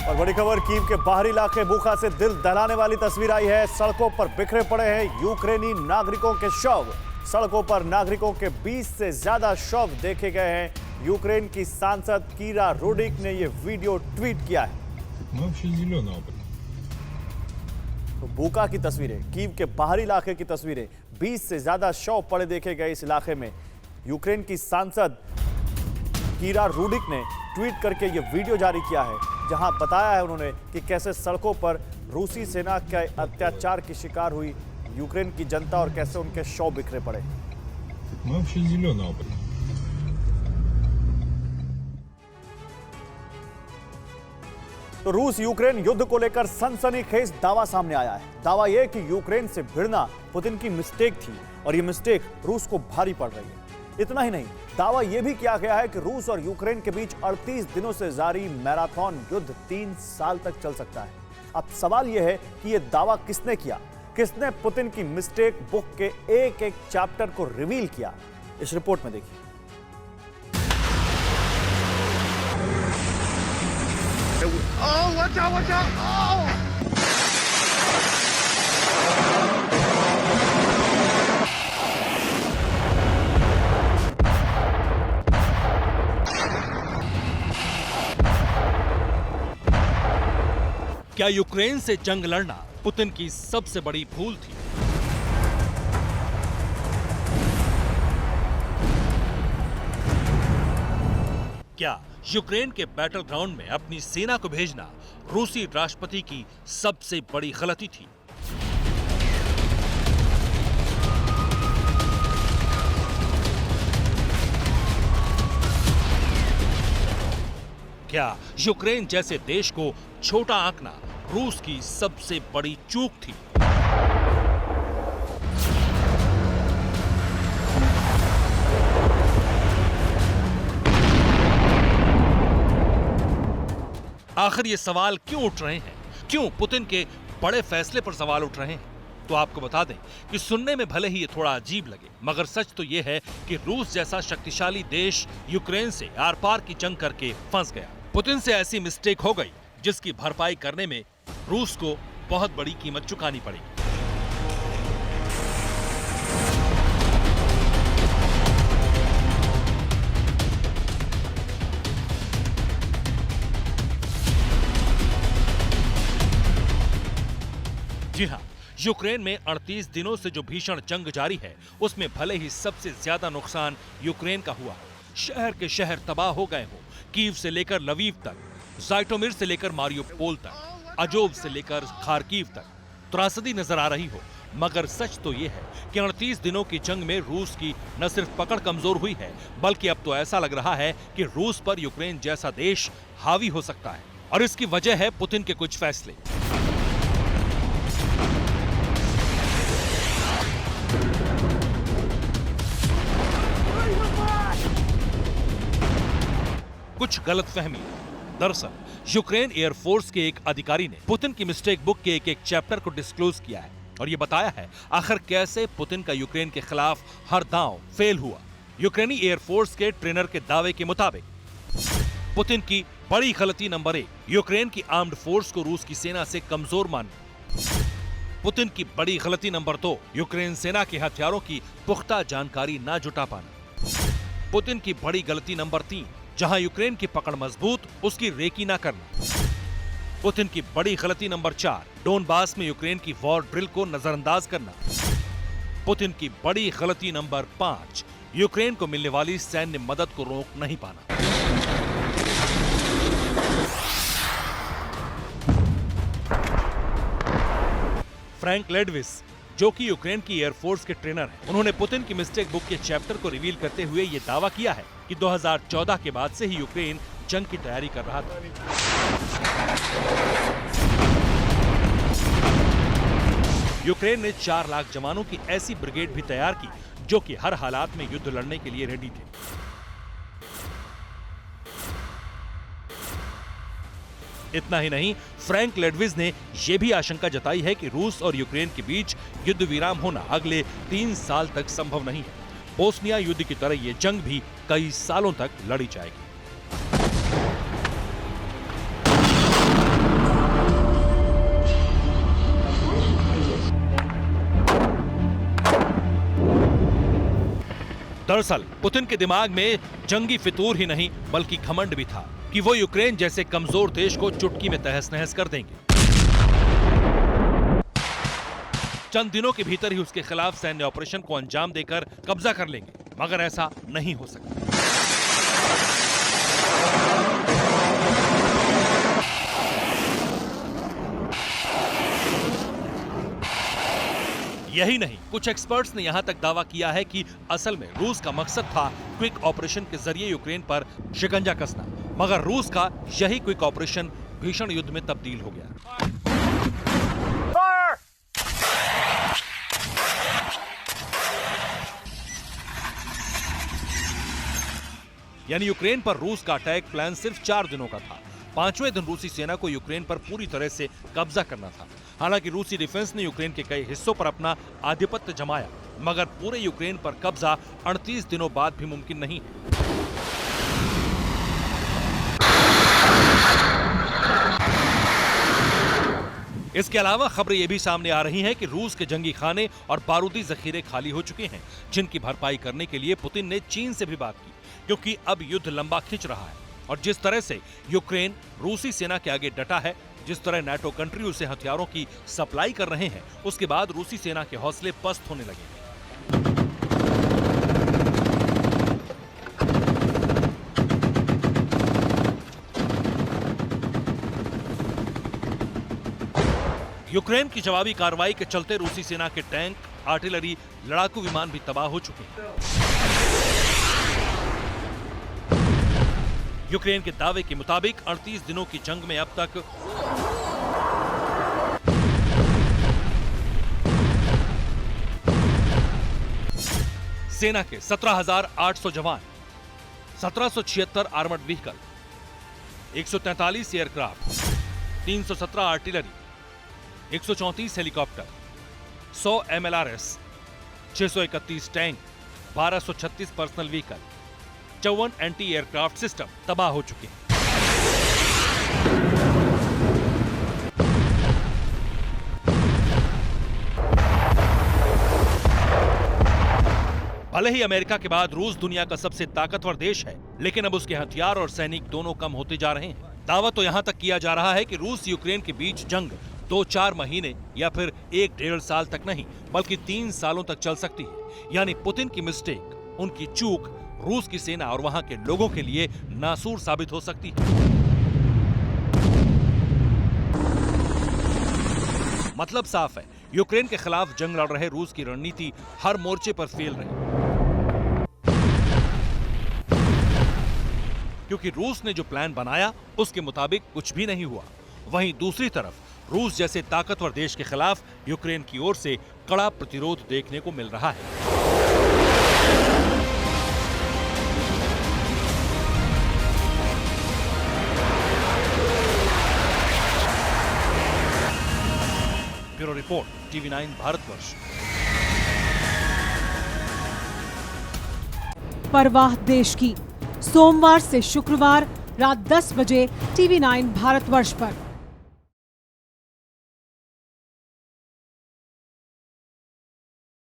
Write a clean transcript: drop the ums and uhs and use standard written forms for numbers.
और बड़ी खबर, कीव के बाहरी इलाके बुखा से दिल दहलाने वाली तस्वीर आई है। सड़कों पर बिखरे पड़े हैं यूक्रेनी नागरिकों के शव। सड़कों पर नागरिकों के 20 से ज्यादा शव देखे गए हैं। यूक्रेन की सांसद कीरा रोडिक ने यह वीडियो ट्वीट किया है। तो बुका की तस्वीरें, कीव के बाहरी इलाके की तस्वीरें, 20 से ज्यादा शव पड़े देखे गए इस इलाके में। यूक्रेन की सांसद कीरा रोडिक ने ट्वीट करके यह वीडियो जारी किया है, जहां बताया है उन्होंने कि कैसे सड़कों पर रूसी सेना के अत्याचार की शिकार हुई यूक्रेन की जनता और कैसे उनके शव बिखरे पड़े। तो रूस यूक्रेन युद्ध को लेकर सनसनीखेज दावा सामने आया है। दावा यह कि यूक्रेन से भिड़ना पुतिन की मिस्टेक थी और यह मिस्टेक रूस को भारी पड़ रही है। इतना ही नहीं, दावा यह भी किया गया है कि रूस और यूक्रेन के बीच 38 दिनों से जारी मैराथन युद्ध 3 साल तक चल सकता है। अब सवाल यह है कि यह दावा किसने किया, किसने पुतिन की मिस्टेक बुक के एक एक चैप्टर को रिवील किया। इस रिपोर्ट में देखिए। watch out! क्या यूक्रेन से जंग लड़ना पुतिन की सबसे बड़ी भूल थी? क्या यूक्रेन के बैटल ग्राउंड में अपनी सेना को भेजना रूसी राष्ट्रपति की सबसे बड़ी गलती थी? क्या यूक्रेन जैसे देश को छोटा आंकना रूस की सबसे बड़ी चूक थी? आखिर ये सवाल क्यों उठ रहे हैं? क्यों पुतिन के बड़े फैसले पर सवाल उठ रहे हैं? तो आपको बता दें कि सुनने में भले ही ये थोड़ा अजीब लगे, मगर सच तो ये है कि रूस जैसा शक्तिशाली देश यूक्रेन से आर पार की जंग करके फंस गया। पुतिन से ऐसी मिस्टेक हो गई जिसकी भरपाई करने में रूस को बहुत बड़ी कीमत चुकानी पड़ेगी। जी हाँ, यूक्रेन में 38 दिनों से जो भीषण जंग जारी है, उसमें भले ही सबसे ज्यादा नुकसान यूक्रेन का हुआ। शहर के शहर तबाह हो गए हो, कीव से लेकर लवीव तक, जाइटोमिर से लेकर मारियोपोल तक, अजोव से लेकर खार्किव तक त्रासदी नजर आ रही हो। मगर सच तो यह है कि 38 दिनों की जंग में रूस की न सिर्फ पकड़ कमजोर हुई है, बल्कि अब तो ऐसा लग रहा है कि रूस पर यूक्रेन जैसा देश हावी हो सकता है। और इसकी वजह है पुतिन के कुछ फैसले। कुछ गलतफहमी। दरअसल यूक्रेन एयरफोर्स के एक अधिकारी ने पुतिन की मिस्टेक बुक के एक एक चैप्टर को डिस्क्लोज किया है और ये बताया है आखिर कैसे पुतिन का यूक्रेन के खिलाफ हर दांव फेल हुआ। यूक्रेनी एयरफोर्स के ट्रेनर के दावे के मुताबिक पुतिन की बड़ी गलती नंबर 1, यूक्रेन की आर्म्ड फोर्स को रूस की सेना से कमजोर मानना। पुतिन की बड़ी गलती नंबर 2, यूक्रेन सेना के हथियारों की पुख्ता जानकारी न जुटा पाना। पुतिन की बड़ी गलती नंबर 3, जहां यूक्रेन की पकड़ मजबूत, उसकी रेकी ना करना। पुतिन की बड़ी गलती नंबर 4, डोनबास में यूक्रेन की वॉर ड्रिल को नजरअंदाज करना। पुतिन की बड़ी गलती नंबर 5, यूक्रेन को मिलने वाली सैन्य मदद को रोक नहीं पाना। फ्रैंक लेडविस, जो कि यूक्रेन की एयरफोर्स के ट्रेनर हैं, उन्होंने पुतिन की मिस्टेक बुक के चैप्टर को रिवील करते हुए ये दावा किया है कि 2014 के बाद से ही यूक्रेन जंग की तैयारी कर रहा था। यूक्रेन ने 4 लाख जवानों की ऐसी ब्रिगेड भी तैयार की जो कि हर हालात में युद्ध लड़ने के लिए रेडी थे। इतना ही नहीं, फ्रैंक लेडविस ने यह भी आशंका जताई है कि रूस और यूक्रेन के बीच युद्ध विराम होना अगले 3 साल तक संभव नहीं है। बोस्निया युद्ध की तरह ये जंग भी कई सालों तक लड़ी जाएगी। दरअसल पुतिन के दिमाग में जंगी फितूर ही नहीं बल्कि घमंड भी था कि वो यूक्रेन जैसे कमजोर देश को चुटकी में तहस नहस कर देंगे। चंद दिनों के भीतर ही उसके खिलाफ सैन्य ऑपरेशन को अंजाम देकर कब्जा कर लेंगे, मगर ऐसा नहीं हो सकता। यही नहीं, कुछ एक्सपर्ट्स ने यहां तक दावा किया है कि असल में रूस का मकसद था क्विक ऑपरेशन के जरिए यूक्रेन पर शिकंजा कसना, मगर रूस का यही क्विक ऑपरेशन भीषण युद्ध में तब्दील हो गया। यानी यूक्रेन पर रूस का अटैक प्लान सिर्फ 4 दिनों का था। 5वें दिन रूसी सेना को यूक्रेन पर पूरी तरह से कब्जा करना था। हालांकि रूसी डिफेंस ने यूक्रेन के कई हिस्सों पर अपना आधिपत्य जमाया, मगर पूरे यूक्रेन पर कब्जा 38 दिनों बाद भी मुमकिन नहीं है। इसके अलावा खबरें ये भी सामने आ रही हैं कि रूस के जंगी खाने और बारूदी जखीरे खाली हो चुके हैं, जिनकी भरपाई करने के लिए पुतिन ने चीन से भी बात की, क्योंकि अब युद्ध लंबा खिंच रहा है। और जिस तरह से यूक्रेन रूसी सेना के आगे डटा है, जिस तरह नाटो कंट्री उसे हथियारों की सप्लाई कर रहे हैं, उसके बाद रूसी सेना के हौसले पस्त होने लगे हैं। यूक्रेन की जवाबी कार्रवाई के चलते रूसी सेना के टैंक, आर्टिलरी, लड़ाकू विमान भी तबाह हो चुके हैं। यूक्रेन के दावे के मुताबिक 38 दिनों की जंग में अब तक सेना के 17,800 जवान, 1776 armoured vehicle, 143 aircraft, 317 artillery, 134 helicopter, 100 MLRS, 631 tank, 1236 personal vehicle, 54 anti aircraft system तबाह हो चुके हैं। भले ही अमेरिका के बाद रूस दुनिया का सबसे ताकतवर देश है, लेकिन अब उसके हथियार और सैनिक दोनों कम होते जा रहे हैं। दावा तो यहां तक किया जा रहा है कि रूस यूक्रेन के बीच जंग 2-4 महीने या फिर 1-1.5 साल तक नहीं, बल्कि 3 सालों तक चल सकती है। यानी पुतिन की मिस्टेक, उनकी चूक रूस की सेना और वहां के लोगों के लिए नासूर साबित हो सकती है। मतलब साफ है, यूक्रेन के खिलाफ जंग लड़ रहे रूस की रणनीति हर मोर्चे पर फेल रही, क्योंकि रूस ने जो प्लान बनाया उसके मुताबिक कुछ भी नहीं हुआ। वहीं दूसरी तरफ रूस जैसे ताकतवर देश के खिलाफ यूक्रेन की ओर से कड़ा प्रतिरोध देखने को मिल रहा है। Bureau report, TV9 Bharatvarsh. परवाह देश की, सोमवार से शुक्रवार रात 10 बजे TV9 भारतवर्ष पर।